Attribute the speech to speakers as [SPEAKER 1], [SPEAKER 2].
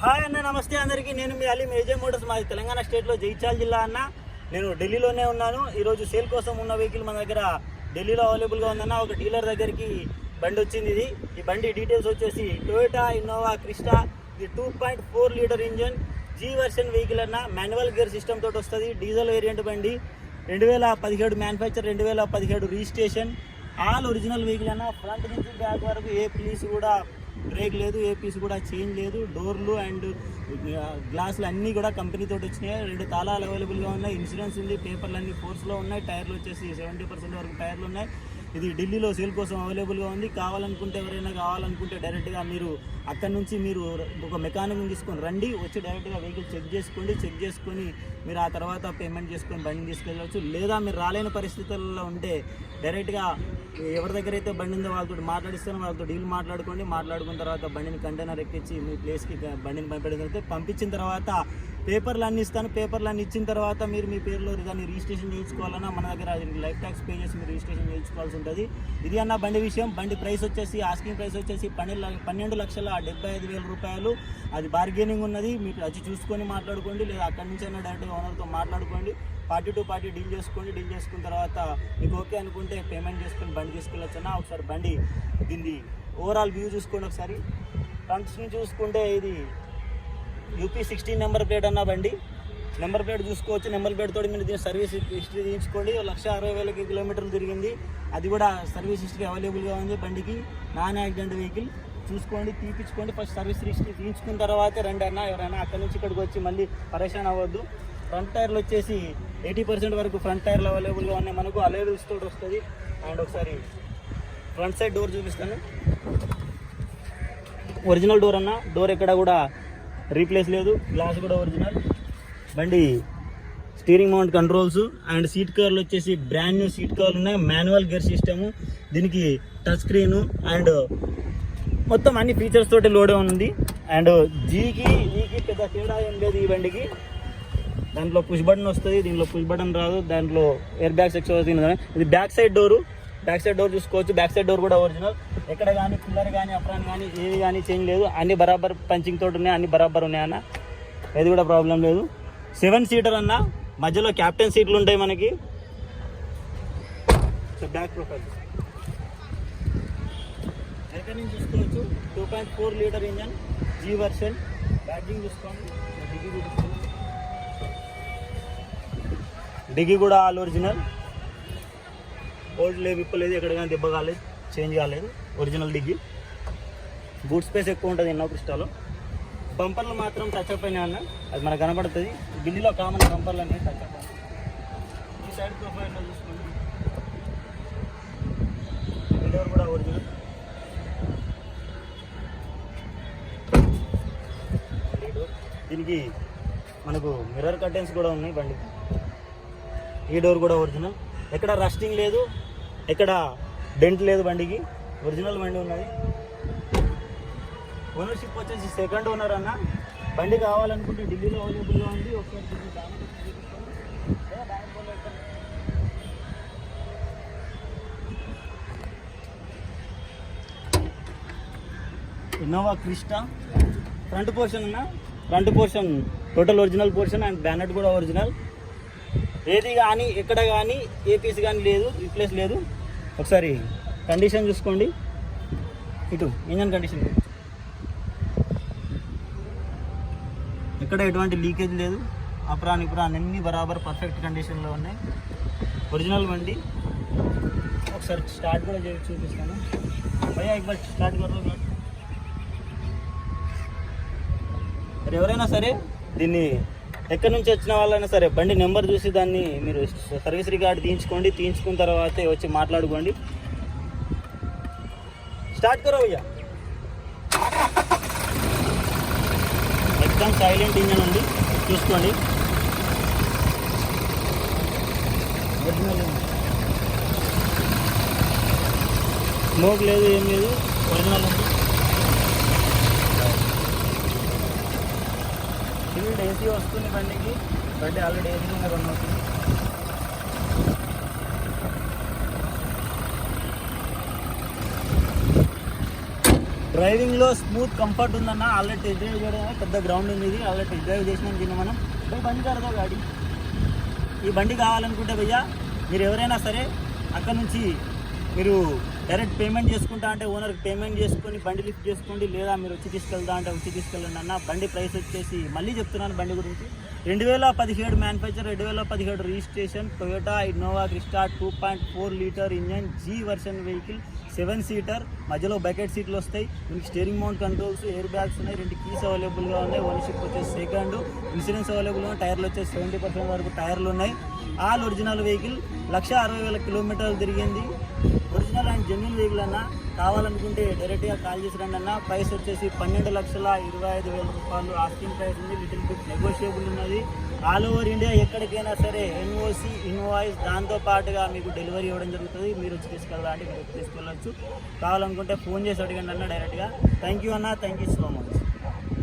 [SPEAKER 1] Hi అన్న, నమస్తే అందరికీ. నేను మీ అలీ మేజే మోటార్స్, మాది తెలంగాణ స్టేట్లో జగిత్యాల జిల్లా అన్న. నేను ఢిల్లీలోనే ఉన్నాను. ఈరోజు సేల్ కోసం ఉన్న వెహికల్ మన దగ్గర ఢిల్లీలో అవైలబుల్గా ఉందన్న. ఒక డీలర్ దగ్గరికి బండి వచ్చింది. ఈ బండి డీటెయిల్స్ వచ్చేసి టొయోటా ఇన్నోవా క్రిస్టా. ఇది 2.4 litre engine, G version vehicle అన్న. మాన్యువల్ గేర్ సిస్టమ్ తోటి వస్తుంది. డీజిల్ వేరియంట్ బండి. 2017 manufacture, 2017 registration. All original vehicle అన్న. ఫ్రంట్ నుంచి బ్యాక్ వరకు ఏ పీస్ కూడా బ్రేక్ లేదు, ఏ పీస్ కూడా చేంజ్ లేదు. డోర్లు అండ్ గ్లాసులు అన్నీ కూడా కంపెనీ తోటి వచ్చినాయి. 2 తాళాలు అవైలబుల్గా ఉన్నాయి. ఇన్సూరెన్స్ ఉంది. పేపర్లు అన్నీ ఫోర్స్లో ఉన్నాయి. టైర్లు వచ్చేసి 70% వరకు టైర్లు ఉన్నాయి. ఇది ఢిల్లీలో సేల్ కోసం అవైలబుల్గా ఉంది. ఎవరైనా కావాలనుకుంటే డైరెక్ట్గా మీరు అక్కడి నుంచి మీరు ఒక మెకానిక్ని తీసుకొని రండి. వచ్చి డైరెక్ట్గా వెహికల్ చెక్ చేసుకొని మీరు ఆ తర్వాత పేమెంట్ చేసుకొని బండిని తీసుకెళ్ళవచ్చు. లేదా మీరు రాలేని పరిస్థితుల్లో ఉంటే డైరెక్ట్గా ఎవరి దగ్గర అయితే బండి ఉందో వాళ్ళతో మాట్లాడిస్తాను. వాళ్ళతో డీల్ మాట్లాడుకున్న తర్వాత బండిని కంటైనర్ ఎక్కించి మీ ప్లేస్కి బండిని పంపించడం. పంపించిన తర్వాత పేపర్లు అన్నీ ఇస్తాను. పేపర్లు అన్నీ ఇచ్చిన తర్వాత మీరు మీ పేరులో దాన్ని రిజిస్ట్రేషన్ చేయించుకోవాలన్నా మన దగ్గర లైఫ్ ట్యాక్స్ పే చేసి మీరు రిజిస్ట్రేషన్ చేయించుకోవాల్సి ఉంటుంది. ఇది అన్న బండి విషయం. బండి ప్రైస్ వచ్చేసి ఆస్కింగ్ ప్రైస్ వచ్చేసి 12,75,000 రూపాయలు. అది బార్గెనింగ్ ఉన్నది. మీరు వచ్చి చూసుకొని మాట్లాడుకోండి, లేదా అక్కడి నుంచి అయినా డైరెక్ట్గా ఓనర్తో మాట్లాడుకోండి. పార్టీ టు పార్టీ డీల్ చేసుకున్న తర్వాత మీకు ఓకే అనుకుంటే పేమెంట్ చేసుకొని బండి తీసుకెళ్ళొచ్చన్నా. ఒకసారి బండి దీన్ని ఓవరాల్ వ్యూ చూసుకోండి. ఒకసారి ఫ్రంట్స్ నుంచి చూసుకుంటే ఇది యూపీ 16 నెంబర్ ప్లేట్ అన్న బండి. నెంబర్ ప్లేట్ చూసుకోవచ్చు. నెంబర్ ప్లేట్ తోటి మీరు దీని సర్వీస్ హిస్టరీ తీయించుకోండి. 1,60,000 కిలోమీటర్లు తిరిగింది. అది కూడా సర్వీస్ హిస్టరీ అవైలబుల్గా ఉంది బండికి. Non accident vehicle. చూసుకోండి, తీపించుకోండి. ఫస్ట్ సర్వీస్ హిస్టరీ తీయించుకున్న తర్వాత రండి అన్న. ఎవరైనా అక్కడి నుంచి ఇక్కడికి వచ్చి మళ్ళీ పరేషాన్ అవ్వద్దు. ఫ్రంట్ టైర్లు వచ్చేసి 80% వరకు ఫ్రంట్ టైర్లు అవైలబుల్గా ఉన్నాయి మనకు. అలైవిల్స్ తోటి వస్తుంది. అండ్ ఒకసారి ఫ్రంట్ సైడ్ డోర్ చూపిస్తాను. ఒరిజినల్ డోర్ అన్న. డోర్ ఎక్కడ కూడా రీప్లేస్ లేదు. గ్లాస్ కూడా ఒరిజినల్. బండి steering mount controls and seat కవర్లు వచ్చేసి బ్రాండ్ న్యూ సీట్ కవర్లు ఉన్నాయి. Manual gear system. దీనికి టచ్ స్క్రీను అండ్ మొత్తం అన్ని ఫీచర్స్ తోటి లోడే ఉంది. అండ్ జీకి పెద్ద తేడా ఏం లేదు ఈ బండికి. దాంట్లో పుష్ బటన్ వస్తుంది, దీంట్లో పుష్ బటన్ రాదు. దాంట్లో ఎయిర్ బ్యాగ్స్ ఎక్స్ట్రా వస్తుంది. ఇది బ్యాక్ సైడ్ డోర్ చూసుకోవచ్చు. బ్యాక్ సైడ్ డోర్ కూడా ఒరిజినల్. ఎక్కడ కానీ పిల్లర్ కానీ అప్రాన్ కానీ ఏవి కానీ చేంజ్ లేదు. అన్ని బరాబర్ పంచింగ్ తోటి ఉన్నాయి. అన్ని బరాబర్ ఉన్నాయన్న. ఏది కూడా ప్రాబ్లం లేదు. 7 సీటర్ అన్న. మధ్యలో క్యాప్టెన్ సీట్లు ఉంటాయి మనకి. బ్యాక్ ప్రొఫైల్ ఎక్కడ నుంచి చూసుకోవచ్చు. 2.4 litre engine, G version. Badging చూసుకోండి. డిగ్గి కూడా ఆల్ ఒరిజినల్. ఓల్డ్ లేదు, విప్పలేదు, ఎక్కడ కానీ దెబ్బ కాలేదు, చేంజ్ కాలేదు. ఒరిజినల్ డిగ్గి. బూట్ స్పేస్ ఎక్కువ ఉంటుంది ఎన్నో క్రిస్టాలో. బంపర్లు మాత్రం టచ్ అప్ అయినా అన్న. అది మనకు కనపడుతుంది. ఢిల్లీలో కామన్ బంపర్లు అనేవి టచ్ అప్ అయినాయి. ఈ సైడ్ ప్రొఫైల్లో చూసుకోండి. ఈ డోర్ కూడా ఒరిజినల్. దీనికి మనకు మిర్రర్ కర్టెన్స్ కూడా ఉన్నాయి బండికి. ఈ డోర్ కూడా ఒరిజినల్. ఎక్కడ రస్టింగ్ లేదు, ఎక్కడ డెంట్ లేదు బండికి. ఒరిజినల్ బండి ఉన్నది. ఓనర్షిప్ వచ్చేసి సెకండ్ ఓనర్ అన్న. బండి కావాలనుకుంటే ఢిల్లీలో అవైలబుల్గా ఉంది. ఒకసారి ఇన్నోవా క్రిస్టా. ఫ్రంట్ పోర్షన్ అన్న. Front portion total original portion and bonnet కూడా ఒరిజినల్. ఏది కానీ ఎక్కడ కానీ ఏ పీస్ కానీ లేదు, రీప్లేస్ లేదు. ఒకసారి కండిషన్ చూసుకోండి. ఇటు ఇంజన్ కండిషన్ ఎక్కడ ఎటువంటి లీకేజ్ లేదు. అప్రాన్ అన్నీ బరాబర్ పర్ఫెక్ట్ కండిషన్లో ఉన్నాయి. ఒరిజినల్ బండి. ఒకసారి స్టార్ట్ కూడా చేసి చూపిస్తాను. భయ్యా ఒకసారి స్టార్ట్ కర్రో. ఎవరైనా సరే దీన్ని ఎక్కడి నుంచి వచ్చిన వాళ్ళైనా సరే బండి నెంబర్ చూసి దాన్ని మీరు సర్వీస్ రికార్డు తీయించుకున్న తర్వాతే వచ్చి మాట్లాడుకోండి. స్టార్ట్ కరో భయ్యా. ఎక్దమ్ సైలెంట్ ఇంజన్ ఉంది, చూసుకోండి. ఒరిజినల్ స్మోక్ లేదు, ఏం లేదు, ఒరిజినల్ ఉంది. ఫుల్ ఏసీ వస్తుంది బండికి. బండి ఆల్రెడీ ఏసీ మీద రన్ అవుతుంది. డ్రైవింగ్లో స్మూత్ కంఫర్ట్ ఉందన్న. ఆల్రెడీ టెస్ట్ డ్రైవ్ చేయడం పెద్ద గ్రౌండ్ ఉంది, ఇది ఆల్రెడీ టెస్ట్ డ్రైవ్ చేసినాం దీన్ని మనం. బండి కడదా గాడి, ఈ బండి కావాలనుకుంటే భయ్యా మీరు ఎవరైనా సరే అక్కడ నుంచి మీరు డైరెక్ట్ పేమెంట్ చేసుకుంటా అంటే ఓనర్కి పేమెంట్ చేసుకొని బండి లిఫ్ట్ చేసుకోండి, లేదా మీరు వచ్చి తీసుకెళ్తా అంటే వచ్చి తీసుకెళ్ళండి అన్న. బండి ప్రైస్ వచ్చేసి మళ్ళీ చెప్తున్నాను బండి గురించి, 2017 manufacture, 2017 registration, Toyota Innova Crysta 2.4 litre engine, G version vehicle, 7 seater, మధ్యలో బకెట్ సీట్లు వస్తాయి, దీనికి steering mount controls, air bags ఉన్నాయి, 2 కీస్ అవైలబుల్గా ఉన్నాయి, ఓనర్షిప్ వచ్చేసి సెకండ్, ఇన్సూరెన్స్ అవైలబుల్గా ఉన్నాయి, టైర్లు వచ్చేసి 70% వరకు టైర్లు ఉన్నాయి. ఆల్ ఒరిజినల్ వెహికల్, 1,60,000 కిలోమీటర్లు తిరిగింది. ఒరిజినల్ అండ్ జెన్యున్ వెహికల్ అన్న. కావాలనుకుంటే డైరెక్ట్గా కాల్ చేసి రండి అన్న. ప్రైస్ వచ్చేసి 12,25,000 రూపాయలు ఆస్కింగ్ ప్రైస్ ఉంది, లిటిల్ బిట్ నెగోషియబుల్ ఉన్నది. ఆల్ ఓవర్ ఇండియా ఎక్కడికైనా సరే ఎన్ఓసి ఇన్వాయిస్ దాంతోపాటుగా మీకు డెలివరీ ఇవ్వడం జరుగుతుంది. మీరు వచ్చి తీసుకెళ్ళాలంటే మీరు వచ్చి తీసుకెళ్ళచ్చు. కావాలనుకుంటే ఫోన్ చేసి అడగండి అన్న డైరెక్ట్గా. థ్యాంక్ యూ అన్న, థ్యాంక్ యూ సో మచ్.